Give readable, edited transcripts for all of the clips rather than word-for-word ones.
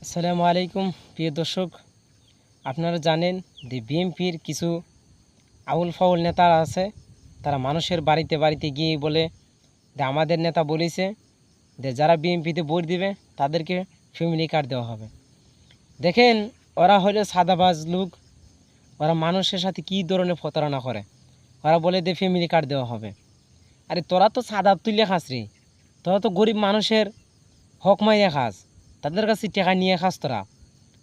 আসসালামু আলাইকুম প্রিয় দর্শক, আপনারা জানেন যে বিএনপির কিছু আউল ফাউল নেতা আছে। তারা মানুষের বাড়িতে বাড়িতে গিয়ে বলে যে আমাদের নেতা বলেছে যে যারা বিএনপিতে ভোট দিবে তাদেরকে ফ্যামিলি কার্ড দেওয়া হবে। দেখেন, ওরা হলো সাদাবাজ লোক। ওরা মানুষের সাথে কী ধরনের প্রতারণা করে। ওরা বলে যে ফ্যামিলি কার্ড দেওয়া হবে। আরে তোরা তো সাদা তুলে খাস রে, তোরা তো গরিব মানুষের হক মাইয়া খাস, তাদের কাছে টাকা নিয়ে খাস। তোরা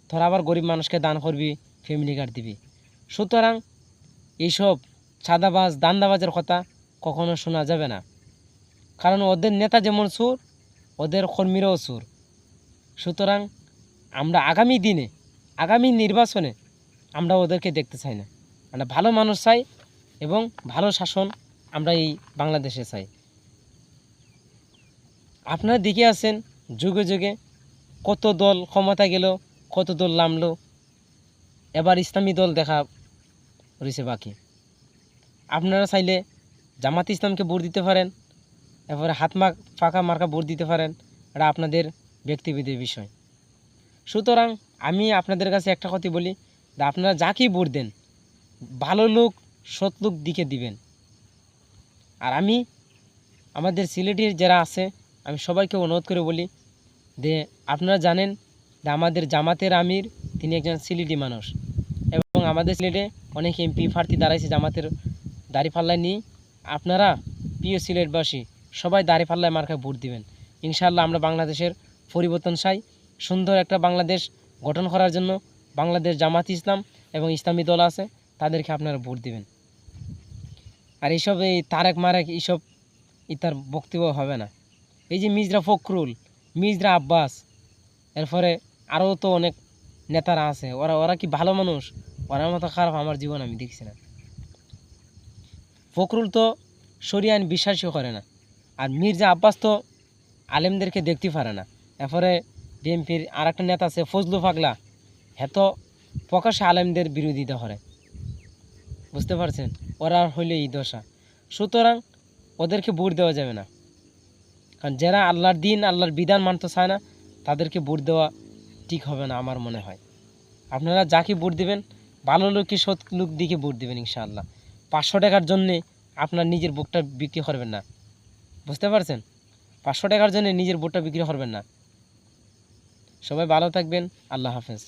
তোরা আবার গরিব মানুষকে দান করবি, ফ্যামিলি কার্ড দিবি। সুতরাং এইসব চাঁদাবাজ দান্দাবাজের কথা কখনো শোনা যাবে না, কারণ ওদের নেতা যেমন সুর, ওদের কর্মীরাও সুর। সুতরাং আমরা আগামী দিনে, আগামী নির্বাচনে আমরা ওদেরকে দেখতে চাই না। আমরা ভালো মানুষ চাই এবং ভালো শাসন আমরা এই বাংলাদেশে চাই। আপনারা দেখে আছেন যুগে যুগে কত দল ক্ষমতা গেল, কত দল নামলো। এবার ইসলামী দল দেখা রয়েছে বাকি। আপনারা চাইলে জামাত ইসলামকে ভোট দিতে পারেন, এরপরে ফাঁকা মার্কা ভোট দিতে পারেন। এটা আপনাদের ব্যক্তিগত বিষয়। সুতরাং আমি আপনাদের কাছে একটা কথা বলি যে আপনারা যাকেই ভোট দেন, ভালো লোক সৎ লোক দিকে দিবেন। আর আমি আমাদের সিলেটের যারা আছে, আমি সবাইকে অনুরোধ করে বলি যে আপনারা জানেন যে আমাদের জামাতের আমির তিনি একজন সিলেটি মানুষ, এবং আমাদের সিলেটে অনেক এমপি প্রার্থী দাঁড়াইছে জামাতের দাঁড়িপাল্লায় নিয়ে। আপনারা প্রিয় সিলেটবাসী সবাই দাঁড়িপাল্লায় মার্কায় ভোট দিবেন। ইনশাআল্লাহ আমরা বাংলাদেশের পরিবর্তন চাই। সুন্দর একটা বাংলাদেশ গঠন করার জন্য বাংলাদেশ জামাত ইসলাম এবং ইসলামী দল আছে, তাদেরকে আপনারা ভোট দিবেন। আর এইসব এই তারেক মারেক এইসব ইতার বক্তব্য হবে না। এই যে মির্জা ফখরুল, মির্জা আব্বাস, এরপরে আরও তো অনেক নেতারা আছে, ওরা কি ভালো মানুষ? ওরার মতো খারাপ আমার জীবন আমি দেখছি না। ফখরুল তো শরিয়া আইন বিশ্বাসই করে না, আর মির্জা আব্বাস তো আলেমদেরকে দেখতে পারে না। এরপরে বিএনপির আর একটা নেতা আছে ফজলু পাগলা, হ্যাঁ তো প্রকাশ্যে আলেমদের বিরোধিতা করে। বুঝতে পারছেন, ওরা হইলে এই দশা। সুতরাং ওদেরকে ভোট দেওয়া যাবে না, কারণ যারা আল্লাহর দিন আল্লাহর বিধান মানতে চায় না তাদেরকে ভোট দেওয়া ঠিক হবে না আমার মনে হয়। আপনারা যাকে ভোট দেবেন ভালো লোককে সৎ লোক দিকে ভোট দেবেন ইনশাআল্লাহ। 500 টাকার জন্যে আপনার নিজের ভোটটা বিক্রি করবেন না। বুঝতে পারছেন, 500 টাকার জন্য নিজের ভোটটা বিক্রি করবেন না। সবাই ভালো থাকবেন। আল্লাহ হাফেজ।